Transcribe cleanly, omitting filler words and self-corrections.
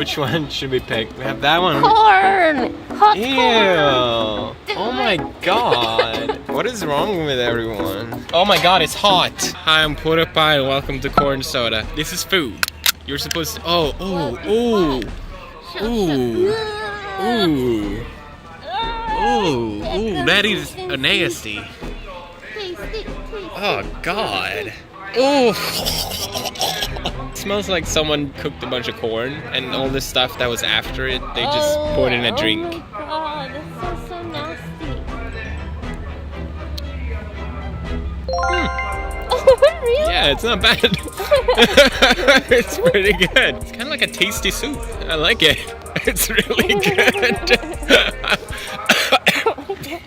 Which one should we pick? We have that one. Corn! Hot Ew! corn! Oh my god! What is wrong with everyone? Oh my god, it's hot! Hi, I'm PewDiePie and welcome to Corn Soda. This is food. You're supposed to. Oh, that is nasty. Oh god. Oh. It smells like someone cooked a bunch of corn and all the stuff that was after it, they just poured in a drink. Oh my god, that's so nasty. Oh, really? Yeah, it's not bad. It's pretty good. It's kind of like a tasty soup. I like it. It's really good.